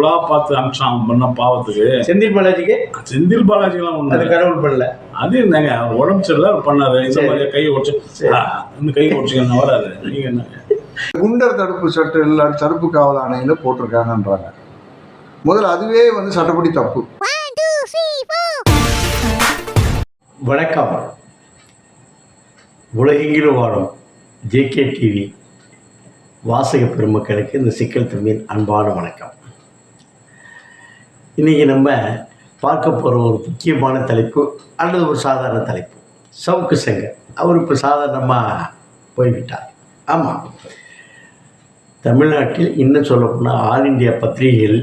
கடவுளா பார்த்து அனுப்பிச்சான் பண்ண பாவத்துக்கு. செந்தில் பாலாஜிக்கெல்லாம் ஒண்ணு அது கடவுள் பண்ணல. அது என்னங்க அவர் உடம்பு சரியில்லை பண்ணாரு. இந்த மாதிரி கை உடச்சு இந்த கை உடச்சுக்க வராது. நீங்க என்னங்க குண்டர் தடுப்பு சட்டம் தடுப்பு காவல் ஆணையில போட்டிருக்காங்கன்றாங்க. முதல்ல அதுவே வந்து சட்டப்படி தப்பு. வணக்கம். உலகெங்கிலும் வாழும் ஜேகே டிவி வாசக பெருமக்களுக்கு இந்த சிக்கல் தம்பியின் அன்பான வணக்கம். இன்றைக்கி நம்ம பார்க்க போகிற ஒரு முக்கியமான தலைப்பு அல்லது ஒரு சாதாரண தலைப்பு. சவுக்கு சங்கர் அவர் இப்போ சாதாரணமாக போய்விட்டார். ஆமாம், தமிழ்நாட்டில் இன்னும் சொல்லப்போனால் ஆல் இண்டியா பத்திரிகைகள்,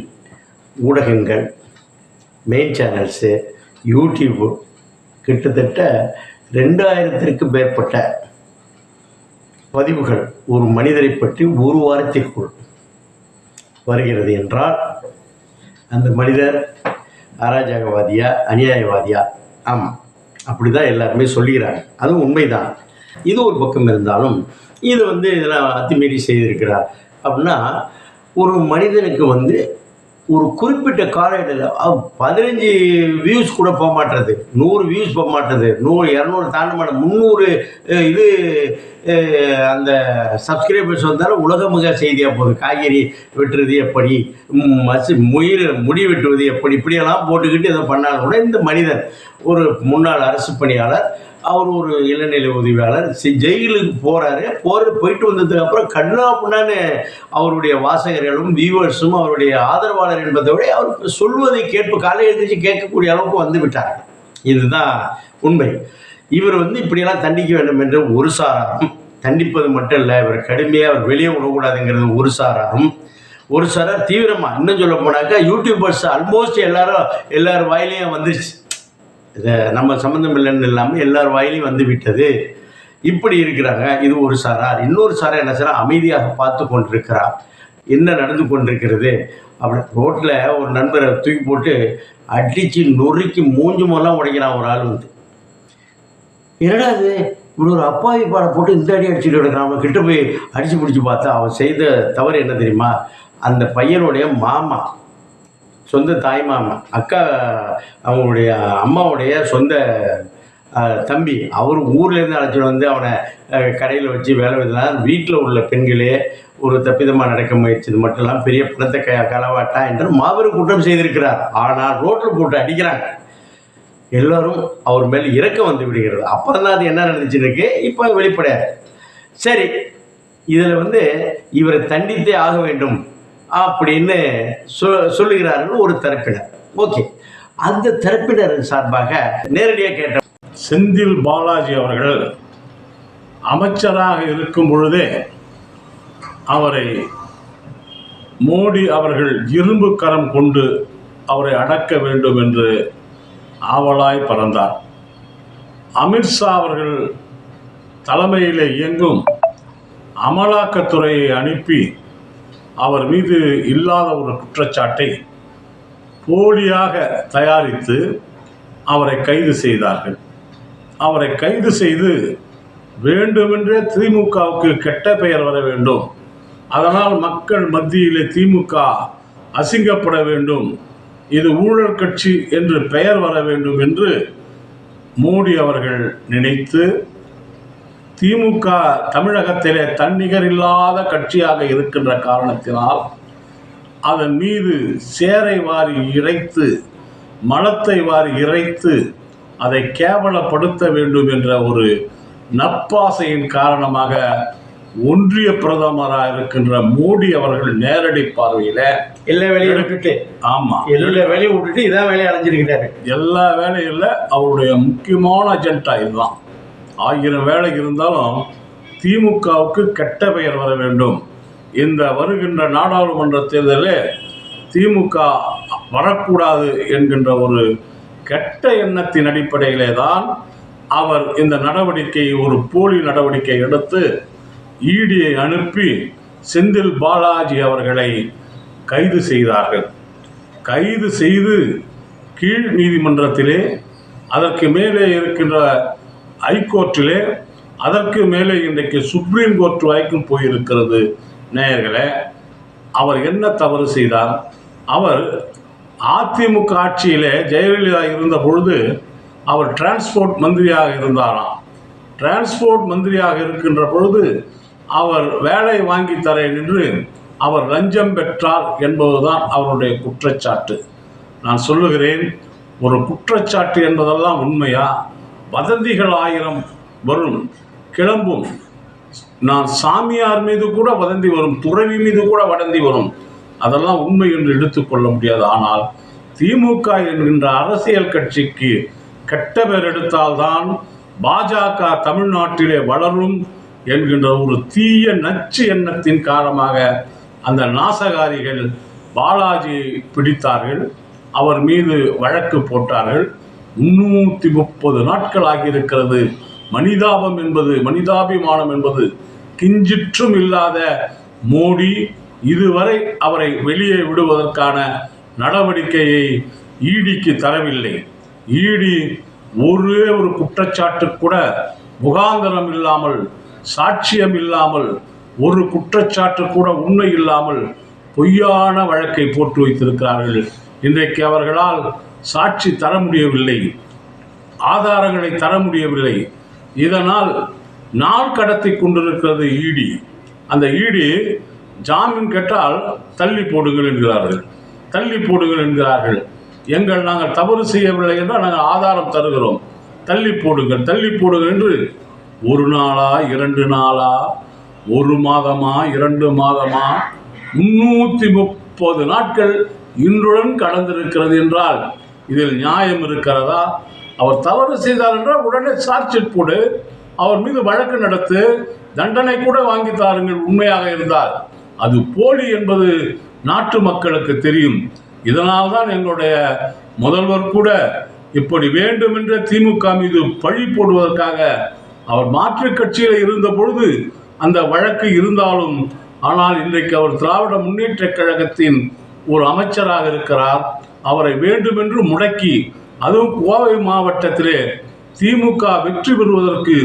ஊடகங்கள், மெயின் சேனல்ஸு, யூடியூப்பு கிட்டத்தட்ட 2000த்திற்கு மேற்பட்ட பதிவுகள் ஒரு மனிதரை பற்றி ஒரு வாரத்திற்குள் வருகிறது என்றால் அந்த மனிதர் அராஜகவாதியா அநியாயவாதியா? ஆமாம், அப்படி தான் எல்லாருமே சொல்லுகிறாங்க. அதுவும் உண்மைதான். இது ஒரு பக்கம் இருந்தாலும் இது இதெல்லாம் அத்துமீறி செய்திருக்கிறார் அப்படின்னா ஒரு மனிதனுக்கு ஒரு குறிப்பிட்ட காலகட்டத்தில் 15 வியூஸ் கூட போக மாட்டுறது, 100 வியூஸ் போக மாட்டுறது, 100 200 தாண்ட மாட்டேன், 300 இது அந்த சப்ஸ்கிரைபர்ஸ் வந்தாலும் உலகமுக செய்தியாக போகுது. காய்கறி வெட்டுறது எப்படி, முடி வெட்டுவது எப்படி, இப்படியெல்லாம் போட்டுக்கிட்டு எதை பண்ணாலும் கூட இந்த மனிதன் ஒரு முன்னாள் அரசு பணியாளர், அவர் ஒரு இளநிலை உதவியாளர், ஜெயிலுக்கு போயிட்டு வந்ததுக்கு அப்புறம் கண்ணா புண்ணான்னு அவருடைய வாசகர்களும் வியூவர்ஸும் அவருடைய ஆதரவாளர் என்பதை விட அவருக்கு சொல்வதை காலை எழுந்திரிச்சு கேட்கக்கூடிய அளவுக்கு வந்து விட்டார். இதுதான் உண்மை. இவர் இப்படியெல்லாம் தண்டிக்க வேண்டும் என்று ஒரு சாராரும், தண்டிப்பது மட்டும் இல்லை, இவர் கடுமையாக அவர் வெளியே விடக்கூடாதுங்கிறது ஒரு சாரார் தீவிரமாக. இன்னும் சொல்ல போனாக்கா யூடியூபர்ஸ் ஆல்மோஸ்ட் எல்லார் வாயிலையும் வந்துருச்சு. இதை நம்ம சம்மந்தம் இல்லைன்னு இல்லாமல் எல்லார் வாயிலையும் வந்து விட்டது. இப்படி இருக்கிறாங்க. இது ஒரு சாரார். இன்னொரு சாரார் என்ன சார், அமைதியாக பார்த்து கொண்டிருக்கிறார், என்ன நடந்து கொண்டிருக்கிறது. அப்படி ரோட்டில் ஒரு நண்பரை தூக்கி போட்டு அடித்து நொறுக்கி மூஞ்சி மூலம் உடைக்கிறான் ஒரு ஆள். என்னடா இது, இப்படி ஒரு அப்பாவி பாடை போட்டு இந்த அடி அடிச்சுட்டு கிடக்கிறான். அவனை கிட்ட போய் அடித்து பிடிச்சி பார்த்தா அவன் செய்த தவறு என்ன தெரியுமா? அந்த பையனுடைய மாமா, சொந்த தாய் மாமா, அக்கா, அவங்களுடைய அம்மாவுடைய சொந்த தம்பி, அவர் ஊர்லேருந்து அழைச்சிட்டு அவனை கடையில் வச்சு வேலை வைக்கலாம். வீட்டில் உள்ள பெண்களே ஒரு தப்பிதமாக நடக்க முயற்சிது மட்டும் இல்லாமல் பெரிய பணத்தை களவாட்டா என்று மாபெரும் குற்றம் செய்திருக்கிறார். ஆனால் ரோட்டில் போட்டு அடிக்கிறாங்க. எல்லோரும் அவர் மேல் இறக்கம் வந்து விடுகிறது. அப்புறம் தான் அது என்ன நடந்துச்சுன்னு இப்போ வெளிப்படையாது. சரி, இதில் இவரை தண்டித்தே ஆக வேண்டும் அப்படின்னு சொல்லுகிறார்கள் ஒரு தரப்பினர். ஓகே, அந்த தரப்பினர் சார்பாக நேரடியாக கேட்ட செந்தில் பாலாஜி அவர்கள் அமைச்சராக இருக்கும் பொழுதே அவரை மோடி அவர்கள் இரும்பு கரம் கொண்டு அவரை அடக்க வேண்டும் என்று ஆவலாய் பறந்தார். அமித்ஷா அவர்கள் தலைமையில் இயங்கும் அமலாக்கத்துறையை அனுப்பி அவர் மீது இல்லாத ஒரு குற்றச்சாட்டை போலியாக தயாரித்து அவரை கைது செய்தார்கள். அவரை கைது செய்து வேண்டுமென்றே திமுகவுக்கு கெட்ட பெயர் வர வேண்டும், அதனால் மக்கள் மத்தியிலே திமுக அசிங்கப்பட வேண்டும், இது ஊழல் கட்சி என்று பெயர் வர வேண்டும் என்று மோடி அவர்கள் நினைத்து திமுக தமிழகத்திலே தன்னிகர் இல்லாத கட்சியாக இருக்கின்ற காரணத்தினால் அதன் மீது சேரை வாரி இறைத்து, மலத்தை வாரி இறைத்து அதை கேவலப்படுத்த வேண்டும் என்ற ஒரு நப்பாசையின் காரணமாக ஒன்றிய பிரதமராக இருக்கின்ற மோடி அவர்கள் நேரடி பார்வையில் எல்லா வேலையும் விட்டுட்டு, ஆமாம், எல்லா வேலையும் விட்டுட்டு இதான் வேலையை அடைஞ்சிருக்கிறாரு. எல்லா வேலையில் அவருடைய முக்கியமான அஜெண்டா இதுதான். 1000 வேலை இருந்தாலும் திமுகவுக்கு கெட்ட பெயர் வர வேண்டும், இந்த வருகின்ற நாடாளுமன்ற தேர்தலில் திமுக வரக்கூடாது என்கின்ற ஒரு கெட்ட எண்ணத்தின் அடிப்படையிலே தான் அவர் இந்த நடவடிக்கை, ஒரு போலி நடவடிக்கை எடுத்து ஈடியை அனுப்பி செந்தில் பாலாஜி அவர்களை கைது செய்தார்கள். கைது செய்து கீழ் நீதிமன்றத்திலே, அதற்கு மேலே இருக்கின்ற ஹைகோர்ட்டிலே, அதற்கு மேலே இன்றைக்கு சுப்ரீம் கோர்ட் வரைக்கும் போயிருக்கிறது. நேயர்களே, அவர் என்ன தவறு செய்தார்? அவர் அதிமுக ஆட்சியிலே ஜெயலலிதா இருந்த பொழுது அவர் டிரான்ஸ்போர்ட் மந்திரியாக இருந்தாராம். டிரான்ஸ்போர்ட் மந்திரியாக இருக்கின்ற பொழுது அவர் வேலை வாங்கி தரேன் என்று அவர் லஞ்சம் பெற்றார் என்பதுதான் அவருடைய குற்றச்சாட்டு. நான் சொல்லுகிறேன், ஒரு குற்றச்சாட்டு என்பதெல்லாம் உண்மையா? வதந்திகள் 1000 வரும், கிளம்பும். நான் சாமியார் மீது கூட வதந்தி வரும், துறவி மீது கூட வதந்தி வரும். அதெல்லாம் உண்மை என்று எடுத்துக்கொள்ள முடியாது. ஆனால் திமுக என்கின்ற அரசியல் கட்சிக்கு கெட்ட பேர் எடுத்தால்தான் பாஜக தமிழ்நாட்டிலே வளரும் என்கின்ற ஒரு தீய நச்சு எண்ணத்தின் காரணமாக அந்த நாசகாரிகள் பாலாஜி பிடித்தார்கள். அவர் மீது வழக்கு போட்டார்கள். 330 நாட்கள் ஆகியிருக்கிறது. மனிதாபம் என்பது, மனிதாபிமானம் என்பது கிஞ்சிற்றும் இல்லாத மோடி இதுவரை அவரை வெளியே விடுவதற்கான நடவடிக்கையை ஈடிக்கு தரவில்லை. ஈடி ஒரே ஒரு குற்றச்சாட்டு கூட முகாந்தரம் இல்லாமல், சாட்சியம் இல்லாமல், ஒரு குற்றச்சாட்டு கூட உண்மை இல்லாமல் பொய்யான வழக்கை போட்டு வைத்திருக்கிறார்கள். இன்றைக்கு அவர்களால் சாட்சி தர முடியவில்லை, ஆதாரங்களை தர முடியவில்லை. இதனால் நாள் கடத்தி கொண்டிருக்கிறது ஈடி. அந்த ஈடி ஜாமீன் கேட்டால் தள்ளி போடுங்கள் என்கிறார்கள், தள்ளி போடுங்கள் என்கிறார்கள். நாங்கள் தவறு செய்யவில்லை என்றால் நாங்கள் ஆதாரம் தருகிறோம், தள்ளி போடுங்கள், தள்ளி போடுங்கள் என்று 1 நாளா 2 நாளா, 1 மாதமா 2 மாதமா, 330 நாட்கள் இன்றுடன் கடந்திருக்கிறது என்றால் இதில் நியாயம் இருக்கிறதா? அவர் தவறு செய்தார் என்றால் உடனே சார்ஜ் ஷீட் போடு, அவர் மீது வழக்கு நடத்து, தண்டனை கூட வாங்கி தாருங்கள் உண்மையாக இருந்தால். அது போலி என்பது நாட்டு மக்களுக்கு தெரியும். இதனால்தான் எங்களுடைய முதல்வர் கூட இப்படி வேண்டுமென்ற திமுக மீது பழி போடுவதற்காக அவர் மாற்றுக் கட்சியில் இருந்த பொழுது அந்த வழக்கு இருந்தாலும், ஆனால் இன்றைக்கு அவர் திராவிட முன்னேற்ற கழகத்தின் ஒரு அமைச்சராக இருக்கிறார். அவரை வேண்டுமென்று முடக்கி, அதுவும் கோவை மாவட்டத்திலே திமுக வெற்றி பெறுவதற்கு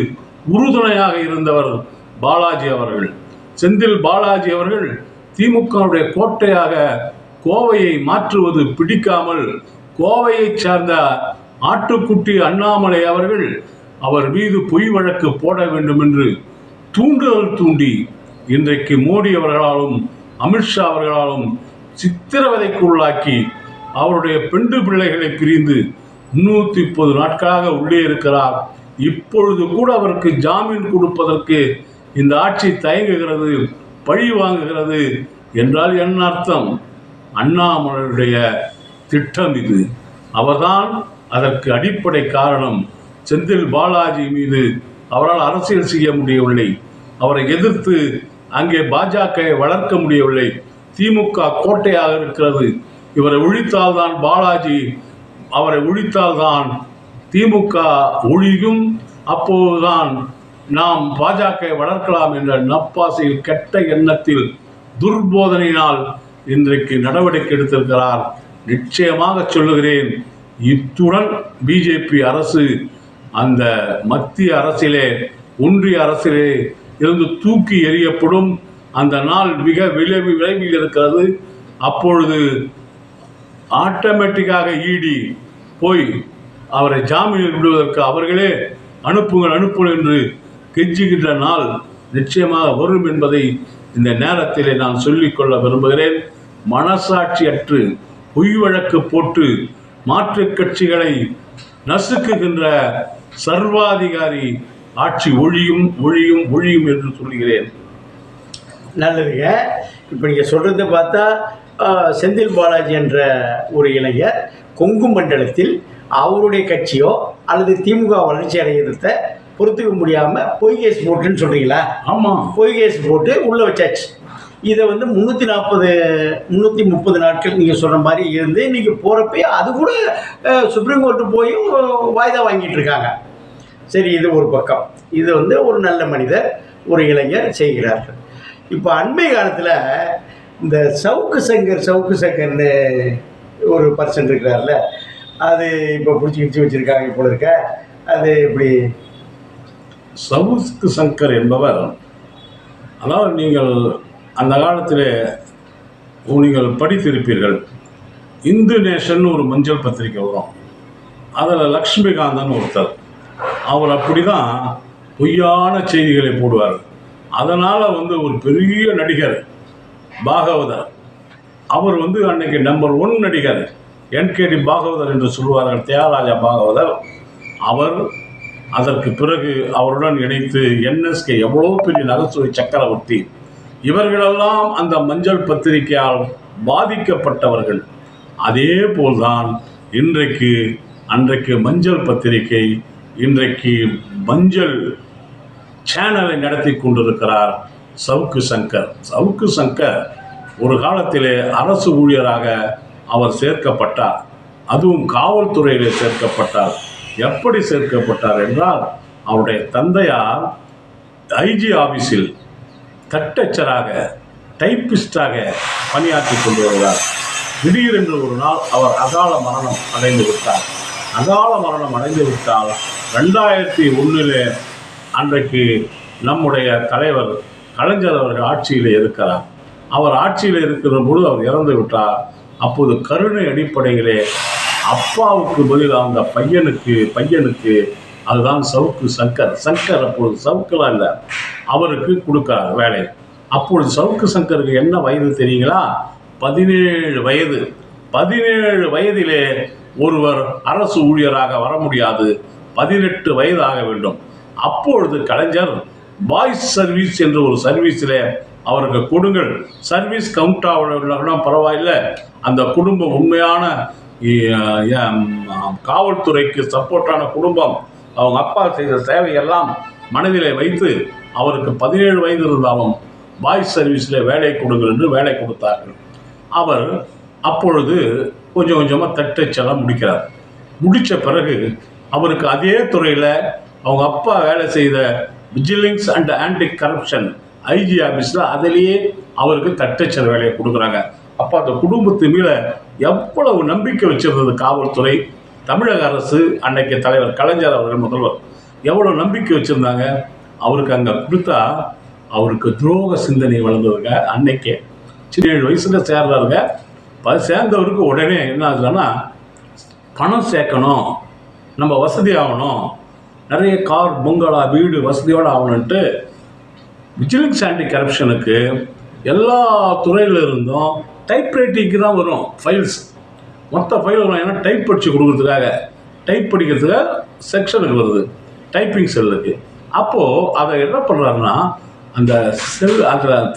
உறுதுணையாக இருந்தவர் பாலாஜி அவர்கள். செந்தில் பாலாஜி அவர்கள் திமுகவுடைய கோட்டையாக கோவையை மாற்றுவது பிடிக்காமல் கோவையை சார்ந்த ஆட்டுக்குட்டி அண்ணாமலை அவர்கள் அவர் மீது பொய் வழக்கு போட வேண்டும் என்று தூண்டுதல் தூண்டி இன்றைக்கு மோடி அவர்களாலும் அமித்ஷா அவர்களாலும் சித்திரவதைக்கு உள்ளாக்கி அவருடைய பெண்டு பிள்ளைகளை பிரிந்து 330 நாட்களாக உள்ளே இருக்கிறார். இப்பொழுது கூட அவருக்கு ஜாமீன் கொடுப்பதற்கு இந்த ஆட்சி தயங்குகிறது, பழி வாங்குகிறது என்றால் என்ன அர்த்தம்? அண்ணாமலையுடைய திட்டம் இது. அவர்தான் அதற்கு அடிப்படை காரணம். செந்தில் பாலாஜி மீது அவரால் அரசியல் செய்ய முடியவில்லை, அவரை எதிர்த்து அங்கே பாஜகவை வளர்க்க முடியவில்லை. திமுக கோட்டையாக இருக்கிறது. இவரை ஒழித்தால்தான் பாலாஜி, அவரை ஒழித்தால்தான் திமுக ஒழியும், அப்போதுதான் நாம் பாஜகவை வளர்க்கலாம் என்ற நப்பாசையில், கெட்ட எண்ணத்தில், துர்போதனையினால் இன்றைக்கு நடவடிக்கை எடுத்திருக்கிறார். நிச்சயமாக சொல்லுகிறேன், இத்துடன் பிஜேபி அரசு அந்த மத்திய அரசிலே, ஒன்றிய அரசிலே இருந்து தூக்கி எறியப்படும். அந்த நாள் மிக விரைவில் இருக்கிறது. அப்பொழுது ஆட்டோமேட்டிக்காக ஈடி போய் அவரை ஜாமீனில் விடுவதற்கு அவர்களே அனுப்புங்கள் என்று கெஞ்சுகின்ற நாள் நிச்சயமாக வரும் என்பதை இந்த நேரத்திலே நான் சொல்லிக்கொள்ள விரும்புகிறேன். மனசாட்சியற்று பொய் வழக்கு போட்டு மாற்றுக் கட்சிகளை நசுக்குகின்ற சர்வாதிகாரி ஆட்சி ஒழியும் ஒழியும் ஒழியும் என்று சொல்கிறேன். நல்லதுங்க. இப்போ நீங்கள் சொல்கிறத பார்த்தா செந்தில் பாலாஜி என்ற ஒரு இளைஞர் கொங்கு மண்டலத்தில் அவருடைய கட்சியோ அல்லது திமுக வளர்ச்சி அடைகிறத பொறுத்துக்க முடியாமல் பொய் கேஸ் போட்டுன்னு சொல்கிறீங்களா? ஆமாம், பொய் கேஸ் போட்டு உள்ளே வச்சாச்சு. இதை வந்து 330 நாட்கள் நீங்கள் சொன்ன மாதிரி இருந்து இன்றைக்கி போகிறப்ப அது கூட சுப்ரீம் கோர்ட்டு போய் வாய்தா வாங்கிட்டு இருக்காங்க. சரி, இது ஒரு பக்கம். இது வந்து ஒரு நல்ல மனிதர், ஒரு இளைஞர் செய்கிறார்கள். இப்போ அண்மை காலத்தில் இந்த சவுக்கு சங்கர்னு ஒரு பர்சன் இருக்கிறார்ல, அது இப்போ பிடிச்சி வச்சுருக்காங்க போல இருக்க. அது இப்படி சவுக்கு சங்கர் என்பவர், அதாவது நீங்கள் அந்த காலத்தில் நீங்கள் படித்திருப்பீர்கள், இந்து நேஷன் ஒரு மஞ்சள் பத்திரிக்கை வரும். அதில் லக்ஷ்மிகாந்தன் ஒருத்தர், அவர் அப்படி தான் பொய்யான செய்திகளை போடுவார். அதனால் ஒரு பெரிய நடிகர் பாகவதர், அவர் அன்னைக்கு நம்பர் 1 நடிகர், என்கேடி பாகவதர் என்று சொல்வார்கள், தியாகராஜா பாகவதர். அவர் அதற்கு பிறகு அவருடன் இணைத்து என்எஸ்கே, எவ்வளோ பெரிய நகைச்சுவை சக்கரவர்த்தி, இவர்களெல்லாம் அந்த மஞ்சள் பத்திரிகையால் பாதிக்கப்பட்டவர்கள். அதே போல்தான் அன்றைக்கு மஞ்சள் பத்திரிகை, இன்றைக்கு மஞ்சள் சேனலை நடத்தி கொண்டிருக்கிறார் சவுக்கு சங்கர். சவுக்கு சங்கர் ஒரு காலத்திலே அரசு ஊழியராக அவர் சேர்க்கப்பட்டார். அதுவும் காவல்துறையிலே சேர்க்கப்பட்டார். எப்படி சேர்க்கப்பட்டார் என்றால், அவருடைய தந்தையார் ஐஜி ஆபீஸில் தட்டச்சராக, டைப்பிஸ்டாக பணியாற்றி கொண்டு வருகிறார். திடீரென்று ஒரு நாள் அவர் அகால மரணம் அடைந்து விட்டார். அகால மரணம் அடைந்து விட்டால் 2001 அன்றைக்கு நம்முடைய தலைவர் கலைஞர் அவர்கள் ஆட்சியில் இருக்கிறார். அவர் ஆட்சியில் இருக்கிற பொழுது அவர் இறந்து விட்டார். அப்போது கருணை அடிப்படையிலே அப்பாவுக்கு பதில் அந்த பையனுக்கு அதுதான் சவுக்கு சங்கர் அப்பொழுது சவுக்கெல்லாம் இல்லை, அவருக்கு கொடுக்கிறார் வேலை. அப்பொழுது சவுக்கு சங்கருக்கு என்ன வயது தெரியுங்களா? 17 வயது. 17 வயதிலே ஒருவர் அரசு ஊழியராக வர முடியாது, 18 வயது ஆக வேண்டும். அப்பொழுது கலைஞர் பாய்ஸ் சர்வீஸ் என்ற ஒரு சர்வீஸில் அவருக்கு கொடுங்கள், சர்வீஸ் கவுண்ட் ஆகணும் பரவாயில்லை, அந்த குடும்பம் உண்மையான காவல்துறைக்கு சப்போர்ட்டான குடும்பம், அவங்க அப்பா செய்த சேவையெல்லாம் மனதிலே வைத்து அவருக்கு 17 வயது இருந்தாலும் பாய்ஸ் சர்வீஸில் வேலை கொடுங்கள் என்று வேலை கொடுத்தார்கள். அவர் அப்பொழுது கொஞ்சம் கொஞ்சமாக தட்டச்செல்லாம் முடிக்கிறார். முடித்த பிறகு அவருக்கு அதே துறையில் அவங்க அப்பா வேலை செய்த vigilance and anti corruption IG ஆஃபீஸில் அதிலேயே அவருக்கு தட்டச்சல் வேலையை கொடுக்குறாங்க. அப்போ அந்த குடும்பத்து மேலே எவ்வளவு நம்பிக்கை வச்சிருந்தது காவல்துறை, தமிழக அரசு, அன்னைக்கு தலைவர் கலைஞர் அவர்கள் முதல்வர் எவ்வளோ நம்பிக்கை வச்சுருந்தாங்க. அவருக்கு அங்கே கொடுத்தா அவருக்கு துரோக சிந்தனை வளர்ந்ததுங்க. அன்னைக்கே 7 வயசில் சேர்றாருங்க. சேர்ந்தவருக்கு உடனே என்ன ஆகுதுன்னா, பணம் சேர்க்கணும், நம்ம வசதி ஆகணும், நிறைய கார் பங்களா வீடு வசதியோடு ஆகணுன்ட்டு விஜிலன்ஸ் ஆன்டி கரப்ஷனுக்கு எல்லா துறையில் இருந்தும் டைப் ரைட்டிங்க்கு தான் வரும் ஃபைல்ஸ், மொத்த ஃபைல் வரும். ஏன்னா டைப் படித்து கொடுக்குறதுக்காக, டைப் படிக்கிறதுக்காக செக்ஷனுக்கு வருது, டைப்பிங் செல்லுக்கு. அப்போது அதை என்ன பண்ணுறாருன்னா, அந்த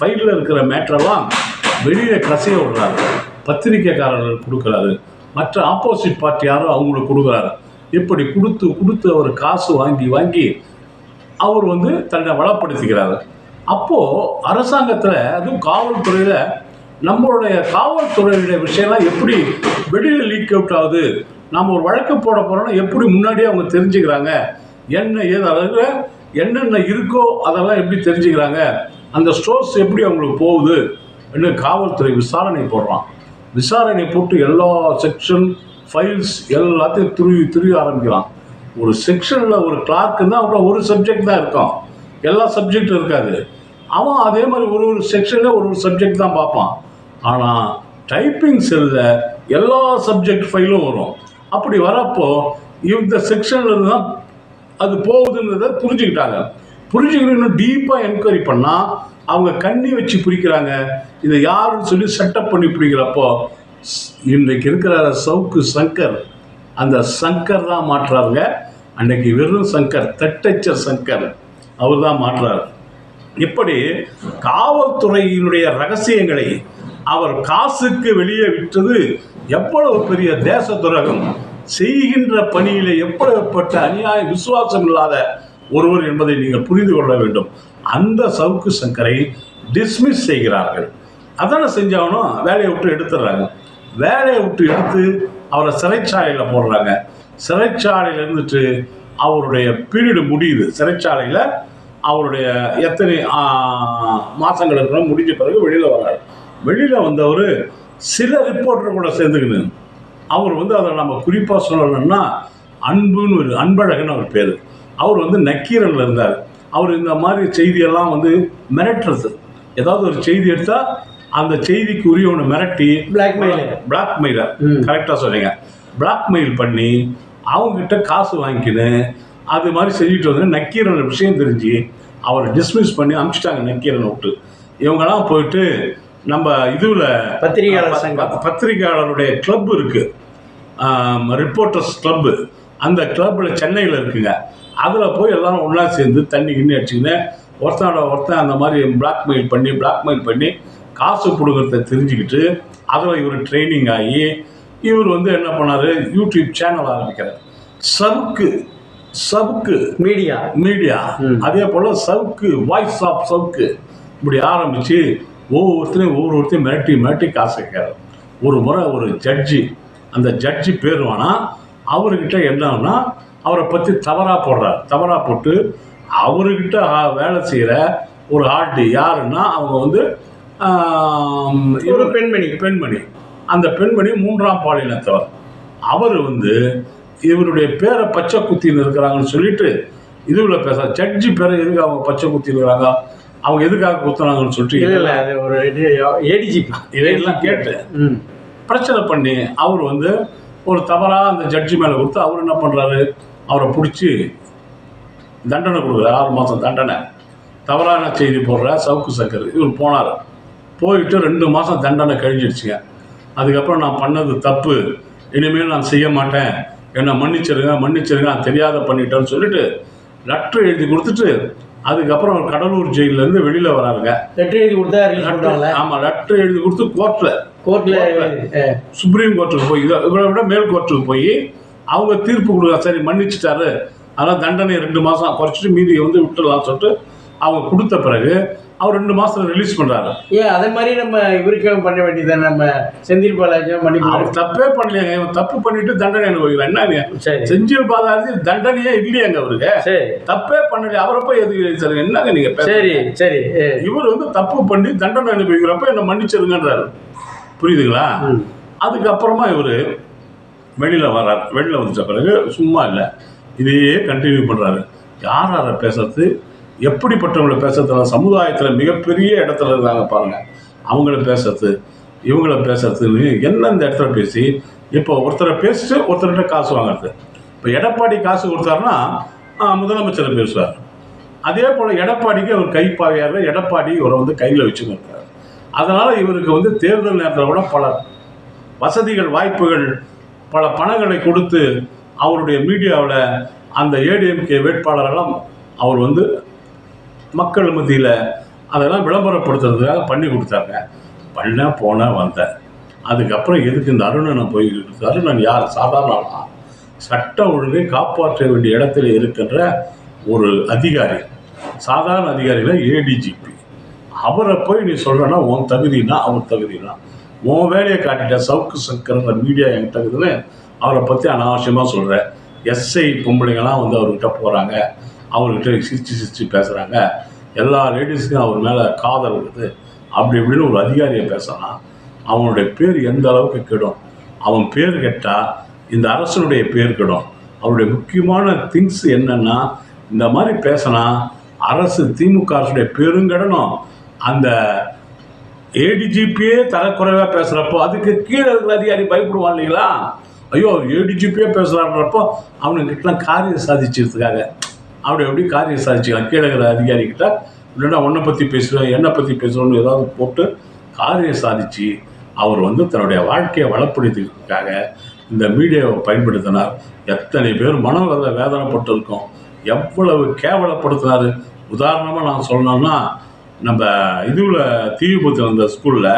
ஃபைலில் இருக்கிற மேட்டரெல்லாம் வெளியில் கசைய விடுறாரு, பத்திரிக்கைக்காரர்கள் கொடுக்குறாரு, மற்ற ஆப்போசிட் பார்ட்டி யாரும் அவங்களுக்கு கொடுக்குறாரு. இப்படி கொடுத்து அவர் காசு வாங்கி அவர் தன்னை வளப்படுத்திக்கிறாரு. அப்போது அரசாங்கத்தில், அதுவும் காவல்துறையில், நம்மளுடைய காவல்துறையுடைய விஷயம்லாம் எப்படி வெளியில் லீக் அவுட் ஆகுது, நம்ம ஒரு வழக்கு போட போகிறோன்னா எப்படி முன்னாடியே அவங்க தெரிஞ்சுக்கிறாங்க, என்ன ஏது, அதாவது என்னென்ன இருக்கோ அதெல்லாம் எப்படி தெரிஞ்சுக்கிறாங்க, அந்த ஸ்டோர்ஸ் எப்படி அவங்களுக்கு போகுது என்று காவல்துறை விசாரணை போடுறான். விசாரணை போட்டு எல்லா செக்ஷன் ஃபைல்ஸ் எல்லாத்தையும் துருவி ஆரம்பிக்கிறான். ஒரு செக்ஷனில் ஒரு கிளார்க்கு தான் அப்புறம் ஒரு சப்ஜெக்ட் தான் இருக்கும், எல்லா சப்ஜெக்டும் இருக்காது. அவன் அதே மாதிரி ஒரு செக்ஷனில் ஒரு சப்ஜெக்ட் தான் பார்ப்பான். ஆனால் டைப்பிங் செல்லில் எல்லா சப்ஜெக்ட் ஃபைலும் வரும். அப்படி வரப்போ இந்த செக்ஷனில் இருந்து தான் அது போகுதுன்றதை புரிஞ்சுக்கிட்டு இன்னும் டீப்பாக என்கொயரி பண்ணால் அவங்க கண்ணி வச்சு பிடிக்கிறாங்க. இதை யாருன்னு சொல்லி செட்டப் பண்ணி பிடிக்கிறப்போ இன்றைக்கு இருக்கிற சவுக்கு சங்கர், அந்த சங்கர் தான் மாற்றுறாருங்க. அன்றைக்கி வெறும் சங்கர், தட்டச்சர் சங்கர், அவர் தான் மாற்றுறார். இப்படி காவல்துறையினுடைய ரகசியங்களை அவர் காசுக்கு வெளியே விட்டது எவ்வளவு பெரிய தேச துரோகம், செய்கின்ற பணியிலே எப்படிப்பட்ட அநியாய விசுவாசம் இல்லாத ஒருவர் என்பதை நீங்கள் புரிந்து கொள்ள வேண்டும். அந்த சவுக்கு சங்கரை டிஸ்மிஸ் செய்கிறார்கள். அதான செஞ்சாலும் வேலையை விட்டு எடுத்துடுறாங்க. வேலையை விட்டு எடுத்து அவரை சிறைச்சாலையில் போடுறாங்க. சிறைச்சாலையில் இருந்துட்டு அவருடைய பீரியடு முடியுது. சிறைச்சாலையில் அவருடைய எத்தனை மாதங்கள் இருக்கிற முடிஞ்ச பிறகு வெளியில் வர்றாரு. வெளியில் வந்தவர் சில ரிப்போர்ட்டர் கூட சேர்ந்துக்கின்னு அவர் அதை நம்ம குறிப்பாக சொல்லணும்னா அன்பழகன் அவர் பேர். அவர் நக்கீரனில் இருந்தார். அவர் இந்த மாதிரி செய்தியெல்லாம் மிரட்டுறது, ஏதாவது ஒரு செய்தி எடுத்தால் அந்த செய்திக்கு உரியவனை மிரட்டி பிளாக்மெயிலர் கரெக்டாக சொன்னீங்க, பிளாக்மெயில் பண்ணி அவங்ககிட்ட காசு வாங்கிக்கின்னு அது மாதிரி செஞ்சுட்டு வந்து நக்கீரன் விஷயம் தெரிஞ்சு அவரை டிஸ்மிஸ் பண்ணி அனுப்பிச்சிட்டாங்க நக்கீரனை விட்டு. இவங்கெல்லாம் போயிட்டு நம்ம இதுவில் பத்திரிகையாளருடைய கிளப் இருக்குது, ரிப்போர்ட்டர்ஸ் கிளப்பு, அந்த கிளப்பில் சென்னையில் இருக்குங்க. அதில் போய் எல்லாரும் ஒன்றா சேர்ந்து தண்ணி கிண்ணி அடிச்சுக்கின்னு ஒருத்தன் அந்த மாதிரி பிளாக்மெயில் பண்ணி காசு கொடுக்கறத தெரிஞ்சுக்கிட்டு அதில் இவர் ட்ரைனிங் ஆகி இவர் வந்து என்ன பண்ணார், யூடியூப் சேனல் ஆரம்பிக்கிறார். சவுக்கு மீடியா அதே போல் சவுக்கு வாய்ஸ் ஆஃப் சவுக்கு இப்படி ஆரம்பித்து ஒவ்வொருத்தரையும் மிரட்டி காசு கேட்கிறார். ஒரு முறை ஒரு ஜட்ஜி, அந்த ஜட்ஜி பேர் வேணால் அவர்கிட்ட என்னன்னா அவரை பற்றி தவறாக போட்டு அவர்கிட்ட வேலை செய்கிற ஒரு ஆள்டி யாருன்னா அவங்க வந்து ஒரு பெண்மணி அந்த பெண்மணி 3ஆம் பாலினத்தவர். அவர் வந்து இவருடைய பேரை பச்சை குத்தின்னு இருக்கிறாங்கன்னு சொல்லிட்டு இதுவில் பேச ஜட்ஜி பேரை எதுக்கு அவங்க பச்சை குத்தி இருக்கிறாங்க, அவங்க எதுக்காக குத்துனாங்கன்னு சொல்லிட்டு இதையெல்லாம் கேட்டு பிரச்சனை பண்ணி அவர் வந்து ஒரு தவறாக அந்த ஜட்ஜி மேலே கொடுத்து அவர் என்ன பண்ணுறாரு, அவரை பிடிச்சி தண்டனை கொடுக்குறாரு, 6 மாதம் தண்டனை. தவறான செய்தி போடுற சவுக்கு சங்கர் இவர் போனார். போயிட்டு 2 மாதம் தண்டனை கழிஞ்சிடுச்சுங்க. அதுக்கப்புறம் நான் பண்ணது தப்பு, இனிமேல் நான் செய்ய மாட்டேன், என்னை மன்னிச்சிருங்க நான் தெரியாத பண்ணிட்டேன்னு சொல்லிட்டு லெட்ரு எழுதி கொடுத்துட்டு அதுக்கப்புறம் கடலூர் ஜெயிலேருந்து வெளியில் வராருங்க. லெட்ரு எழுதி கொடுத்தா? ஆமாம், லெட்ரு எழுதி கொடுத்து கோர்ட்டில் சுப்ரீம் கோர்ட்டுக்கு போய் இவரை விட மேல் கோர்ட்டுக்கு போய் அவங்க தீர்ப்பு கொடுக்குறாங்க. சரி மன்னிச்சிட்டாரு, அதனால் தண்டனை 2 மாதம் குறைச்சிட்டு மீதியை வந்து விட்டுடலாம்னு சொல்லிட்டு அவங்க கொடுத்த பிறகு அவர் 2 மாதத்தில் ரிலீஸ் பண்ணுறாரு. அதே மாதிரி நம்ம இவருக்கு பண்ண வேண்டியது, நம்ம செந்தில் பாலாஜி அவர் தப்பே பண்ணலையாங்க. இவன் தப்பு பண்ணிட்டு தண்டனை அனுபவிக்கிறான். என்னங்க செந்தில் பாலாஜி தண்டனையே இல்லையாங்க அவருக்கு, தப்பே பண்ணல, அவரை போய் எதுக்கு என்னங்க நீங்க? சரி இவர் வந்து தப்பு பண்ணி தண்டனை அனுபவிக்கிறப்ப என்ன மன்னிச்சிருங்கன்றாரு, புரியுதுங்களா? அதுக்கப்புறமா இவர் வெளியில் வர்றார். வெளியில் வந்துட்ட பிறகு சும்மா இல்லை, இதையே கண்டினியூ பண்ணுறாரு. யாரை பேசுறது, எப்படிப்பட்டவங்களை பேசுறதுல சமுதாயத்தில் மிகப்பெரிய இடத்துல இருந்தாங்க பாருங்கள், அவங்கள பேசுறது இவங்கள பேசுறதுன்னு எந்தெந்த இடத்துல பேசி இப்போ ஒருத்தரை பேசிட்டு ஒருத்தர்கிட்ட காசு வாங்குறது. இப்போ எடப்பாடி காசு கொடுத்தாருன்னா முதலமைச்சரை பேசுவார். அதே போல் எடப்பாடிக்கு அவர் கைப்பாவையாக எடப்பாடி இவரை வந்து கையில் வச்சுன்னு இருக்கார். அதனால் இவருக்கு வந்து தேர்தல் நேரத்தில் கூட பல வசதிகள் வாய்ப்புகள் பல பணங்களை கொடுத்து அவருடைய மீடியாவில் அந்த ஏடிஎம்கே வேட்பாளரெல்லாம் அவர் வந்து மக்கள் மத்தியில் அதெல்லாம் விளம்பரப்படுத்துறதுக்காக பண்ணி கொடுத்தாங்க. போனால் வந்தேன். அதுக்கப்புறம் எதுக்கு இந்த அருணனை போய், அருணன் யார், சாதாரண சட்ட ஒழுங்கை காப்பாற்ற வேண்டிய இடத்துல இருக்கின்ற ஒரு அதிகாரி, சாதாரண அதிகாரியில் ஏடிஜிபி. அவரை போய் நீ சொல்கிறன்னா உன் தகுதினா அவர் தகுதினா, உன் வேலையை காட்டிட்ட சவுக்கு சங்கர்ன்ற மீடியா என் தகுதின்னு அவரை பற்றி அனாவசியமாக சொல்கிறேன். எஸ்ஐ பொம்பளைங்கள்லாம் வந்து அவர்கிட்ட போகிறாங்க, அவர்கிட்ட சிரித்து பேசுகிறாங்க, எல்லா லேடிஸுக்கும் அவர் மேலே காதல் இருக்குது அப்படி இப்படின்னு ஒரு அதிகாரியை பேசினா அவனுடைய பேர் எந்த அளவுக்கு கெடும். அவன் பேர் கெட்டால் இந்த அரசனுடைய பேர் கெடும். அவருடைய முக்கியமான திங்ஸ் என்னென்னா, இந்த மாதிரி பேசினா அரசு திமுக அரசுடைய பேரும் கெடணும். அந்த ஏடிஜிபியே தரக்குறைவாக பேசுகிறப்போ அதுக்கு கீழே இருக்கிற அதிகாரி பயப்படுவான் இல்லைங்களா? ஐயோ அவர் ஏடிஜிபியே பேசுகிறான்றப்போ அவனுக்கிட்டலாம் காரியம் சாதிச்சதுக்காக அப்படி எப்படி காரியம் சாதிச்சுக்கலாம். கீழே இருக்கிற அதிகாரிக்கிட்ட இல்லைன்னா உன்னை பற்றி பேசுவேன் என்னை பற்றி பேசுகிறோன்னு ஏதாவது போட்டு காரியம் சாதித்து அவர் வந்து தன்னுடைய வாழ்க்கையை வளப்படுத்திக்கிறதுக்காக இந்த மீடியாவை பயன்படுத்தினார். எத்தனை பேர் வேதனைப்பட்டிருக்கோம், எவ்வளவு கேவலப்படுத்தினார். உதாரணமாக நான் சொல்லணும்னா, நம்ம இதுவில் தீவிபத்து வந்த ஸ்கூலில்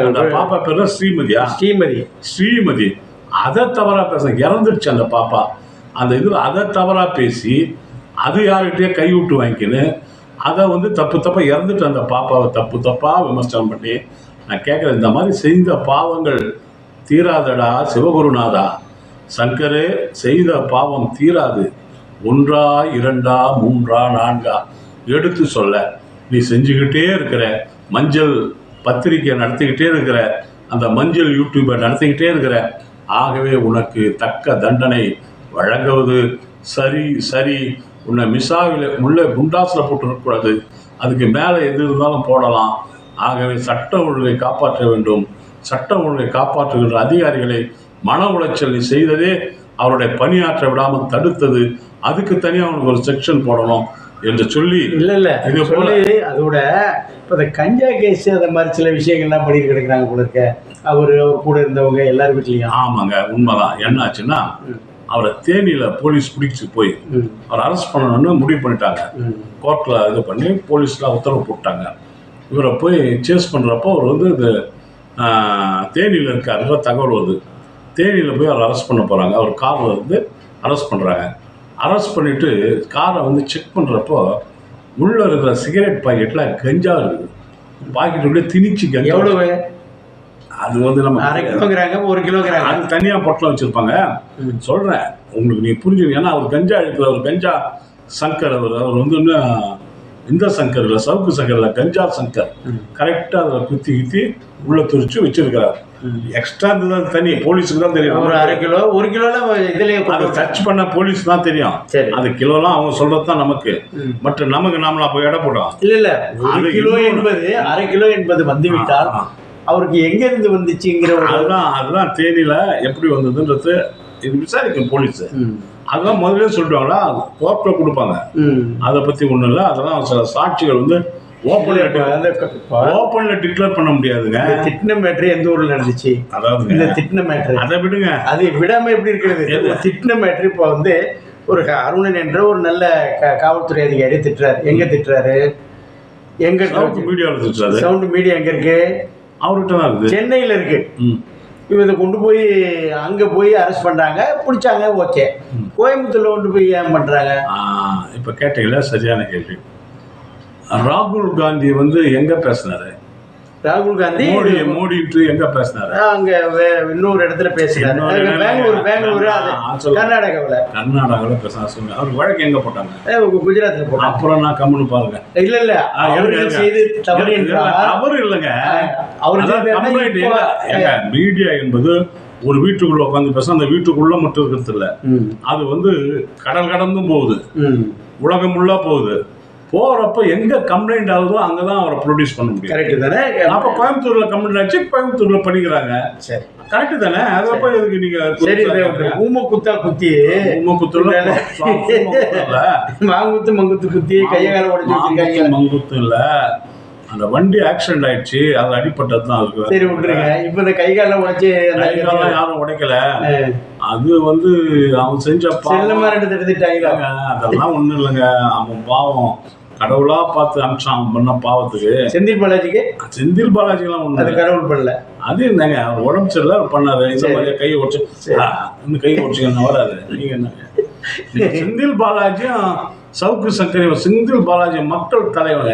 அந்த பாப்பா பேர் ஸ்ரீமதி அதை தவறாக பேச இறந்துடுச்சு அந்த பாப்பா. அந்த இதில் அதை தவறாக பேசி அது யார்கிட்டயே கைவிட்டு வாங்கிக்கின்னு அதை வந்து தப்பாக இறந்துட்டு அந்த பாப்பாவை தப்பாக விமர்சனம் பண்ணி நான் கேட்குறேன், இந்த மாதிரி செய்த பாவங்கள் தீராதடா சிவகுருநாதா, சங்கரே செய்த பாவம் தீராது, 1 2 3 4 எடுத்து சொல்ல நீ செஞ்சுக்கிட்டே இருக்கிற, மஞ்சள் பத்திரிக்கை நடத்திக்கிட்டே இருக்கிற, அந்த மஞ்சள் யூடியூப்பை நடத்திக்கிட்டே இருக்கிற, ஆகவே உனக்கு தக்க தண்டனை வழங்குவது சரி. உன்னை மிசாவில் குண்டாசில் போட்டு இருக்கக்கூடாது, அதுக்கு மேலே எது இருந்தாலும் போடலாம் ஆகவே சட்ட ஒழுங்கை காப்பாற்ற வேண்டும். சட்ட ஒழுங்கை காப்பாற்றுகின்ற அதிகாரிகளை மன உளைச்சல் செய்ததே அவருடைய பணியாற்ற விடாமல் தடுத்தது. அதுக்கு தனியாக அவனுக்கு ஒரு செக்ஷன் போடணும் என்று சொல்லி இல்லை இது போல அதோட இப்போ இந்த கஞ்சா கேஸ் அந்த மாதிரி சில விஷயங்கள்லாம் பண்ணிட்டு கிடக்குறாங்க போல இருக்க. அவர் கூட இருந்தவங்க எல்லார் வீட்லையும். ஆமாங்க, உண்மைதான். என்ன ஆச்சுன்னா, அவரை தேனியில் போலீஸ் பிடிச்சி போய் அவரை அரெஸ்ட் பண்ணணும்னு முடிவு பண்ணிட்டாங்க. கோர்ட்டில் இது பண்ணி போலீஸ்லாம் உத்தரவு போட்டாங்க. இவரை போய் சேஸ் பண்ணுறப்போ அவர் வந்து இது தேனியில் இருக்காருன்ற தகவல் வருது. தேனியில் போய் அவர் அரெஸ்ட் பண்ண போகிறாங்க. அவர் காரில் இருந்து அரெஸ்ட் பண்ணுறாங்க. அரெஸ்ட் பண்ணிவிட்டு காரை வந்து செக் பண்ணுறப்போ உள்ளே இருக்கிற சிகரெட் பாக்கெட்டில் கஞ்சா இருக்குது. பாக்கெட்டுக்குள்ளே திணிச்சு கஞ்சா. எவ்வளவு? அது வந்து நம்ம 1/2 கிலோங்கிறாங்க, 1 கிலோங்கிறாங்க. அது தனியாக பொட்டலம் வச்சுருப்பாங்க. சொல்கிறேன் உங்களுக்கு, நீங்கள் புரிஞ்சுங்க. ஏன்னா அவர் கஞ்சா இருக்கிற ஒரு கஞ்சா சங்கர், அவர் வந்து இன்னும் இந்த சங்கர் இல்லை, சவுக்கு சங்கர் இல்லை, கஞ்சா சங்கர். கரெக்டாக அதில் குத்தி உள்ளே துரிச்சு வச்சிருக்கிறார். எக்ஸ்ட்ரா இருந்தது தனி, போலீஸுக்கு தான் தெரியும். ஒரு 1/2 கிலோ 1 கிலோலாம் இதுலேயே அதை டச் பண்ண போலீஸ் தான் தெரியும். சரி, அது கிலோலாம் அவங்க சொல்கிறது தான் நமக்கு. பட் நமக்கு நாமளா போய் எடை போட்டோம். இல்லை 1 கிலோ என்பது 1/2 கிலோ என்பது வந்துவிட்டால் அவருக்கு எங்க இருந்து வந்துச்சுங்கிற அதுதான் தேனியில எப்படி வந்ததுன்றது இது விசாரிக்கும் போலீஸ். அதெல்லாம் முதல்ல சொல்லிடுவாங்களா, கோர்ட்டில் கொடுப்பாங்க. அதை பத்தி ஒண்ணும் இல்லை. அதெல்லாம் சில சாட்சிகள் வந்து ஓப்பன்ல டிக்ளேர் பண்ண முடியாதுங்க. திட்டின மேட்ரு எந்த ஊர்ல நடந்துச்சு? அதாவது இந்த திட்டின மேட்ரு அதை விடுங்க, அது விடாம எப்படி இருக்கிறது? திட்டின மேட்ரு இப்போ வந்து ஒரு அருணன் என்ற ஒரு நல்ல காவல்துறை அதிகாரி திட்டுறாரு. எங்க திட்டுறாரு? எங்க மீடியாவில் திட்டுறாரு. சவுண்ட் மீடியா எங்க இருக்கு? அவர்கிட்ட தான் இருக்குது, சென்னையில் இருக்கு. இதை கொண்டு போய் அங்கே போய் அரெஸ்ட் பண்ணுறாங்க, பிடிச்சாங்க, ஓகே. கோயம்புத்தூரில் கொண்டு போய் ஏன் பண்ணுறாங்க? இப்போ கேட்டீங்களா, சரியான கேள்வி. ராகுல் காந்தி வந்து எங்கே பேசினாரு? ராகுல் காந்தி மோடிட்டு எங்க பேசினாரு? அங்க இன்னொரு இடத்துல பேசினாரு. பெங்களூர் கர்நாடகாவில் பேசினாரு. சொல்லுங்க, அவர் வழக்கு எங்க போட்டாங்க? குஜராத்ல போட்டாங்க. அப்புறம் நான் கம்முன்னு பாருங்க. இல்ல தவறு இல்லைங்க. மீடியா என்பது ஒரு வீட்டுக்குள்ள உட்காந்து பேச, அந்த வீட்டுக்குள்ள மட்டும் இருக்கிறது இல்ல, அது வந்து கடல் கடந்தும் போகுது, உலகம் உள்ள போகுது. போறப்ப எங்க கம்ப்ளைண்ட் ஆகுதோ அங்கதான் அவரை ப்ரொடியூஸ் பண்ண முடியும். கரெக்ட் தானே? அப்ப கோயம்புத்தூர்ல கம்ப்ளைண்ட் ஆச்சு, கோயம்புத்தூர்ல பண்ணிக்கிறாங்க. சரி, கரெக்ட் தானே? அதப்ப எதுக்கு நீங்க சரி ஊம குத்தா குத்தி ஊமக்குத்துல மாங்குத்து மங்குத்து குத்தி கையகால உடச்சு வச்சிருக்காங்க. மங்குத்து இல்ல, அந்த வண்டி ஆக்சிடென்ட் ஆயிடுச்சு, அது அடிப்பட்டது தான் இருக்கு. சரி விட்டுருங்க. இப்ப இந்த கைகால உடைச்சு கைகாலம் யாரும் உடைக்கல. அது வந்து அவன் செஞ்ச அதெல்லாம் ஒண்ணும் இல்லைங்க. அவன் பாவம் கடவுளா பார்த்து அம்சான் பண்ண பாவத்துக்கு. செந்தில் பாலாஜிக்கெல்லாம் ஒண்ணு அது கடவுள் பண்ணல. அது என்னங்க, அவர் உடம்பு சரியில்லை, அவர் பண்ணாரு. இந்த மாதிரி கையை உடச்சு இந்த கையை உடச்சுக்க வராது. நீங்க என்னங்க, செந்தில் பாலாஜியும் சவுக்கு சங்கரி, செந்தில் பாலாஜி மக்கள் தலைவங்க,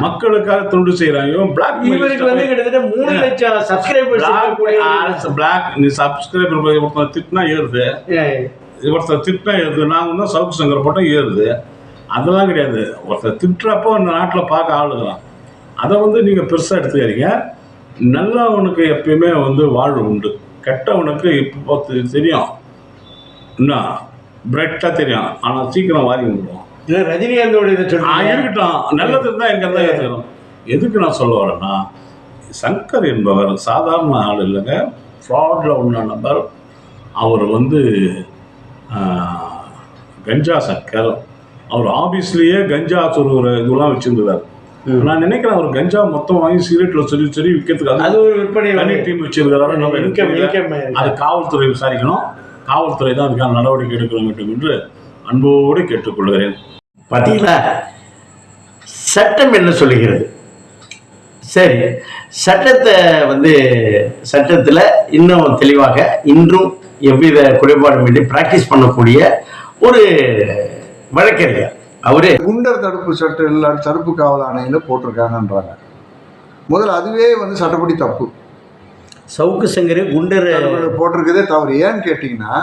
மக்களுக்காக தொண்டு செய்யறாங்க. இவருக்கு வந்து கிட்டத்தட்ட 3 லட்சம் சப்ஸ்கிரைபர்ஸ். நீ சப்ஸ்கிரைபர் ஒருத்தர் திட்டினா ஏறுது, ஒருத்தர் திட்டினா ஏறுது. நாங்கள் தான் சவுக்கு சங்கர் போட்டால் ஏறுது. அதெல்லாம் கிடையாது. ஒருத்தர் திட்டுறப்போ இந்த நாட்டில் பார்க்க ஆளுங்களாம். அதை வந்து நீங்கள் பெருசாக எடுத்துக்கிறீங்க. நல்லவனுக்கு எப்பயுமே வந்து வாழ்வு உண்டு, கெட்டவனுக்கு இப்போ தெரியும், இன்னும் பிரைட்டாக தெரியும், ஆனால் சீக்கிரம் வாரி விடுவோம். இல்லை ரஜினிகாந்தோட இதை இருக்கட்டும், நல்லது இருந்தால் எங்கே தான் ஏற்றுக்கணும். எதுக்கு நான் சொல்ல வரேன்னா, சங்கர் என்பவர் சாதாரண ஆள் இல்லைங்க, ஃப்ராடில் உள்ள நபர். அவர் வந்து கஞ்சா சங்கர். அவர் ஆஃபீஸ்லேயே கஞ்சா சொல்லுற இதெல்லாம் வச்சுருந்தார். நான் நினைக்கிறேன் அவர் கஞ்சா மொத்தம் வாங்கி சிகரெட்டில் சொல்லி விற்கிறதுக்கு அது ஒரு விற்பனை தனி டீம் வச்சிருக்கிறாரு. அது காவல்துறை விசாரிக்கணும். காவல்துறை தான் அதுக்கான நடவடிக்கை எடுக்க வேண்டும் என்று அன்போடு கேட்டுக்கொள்கிறேன். பார்த்தீங்களா, சட்டம் என்ன சொல்லுகிறது? சரி, சட்டத்தை வந்து சட்டத்தில் இன்னும் தெளிவாக இன்றும் எவ்வித குறைபாடுமின்றி பிராக்டிஸ் பண்ணக்கூடிய ஒரு வழக்கறிஞர். அவரு குண்டர் தடுப்பு சட்டம் எல்லாரும் தடுப்பு காவல் ஆணையில் போட்டிருக்காங்கன்றாங்க. முதல்ல அதுவே வந்து சட்டப்படி தப்பு. சவுக்கு சங்கர் குண்டர் போட்டிருக்கதே தவறு. ஏன்னு கேட்டிங்கன்னா,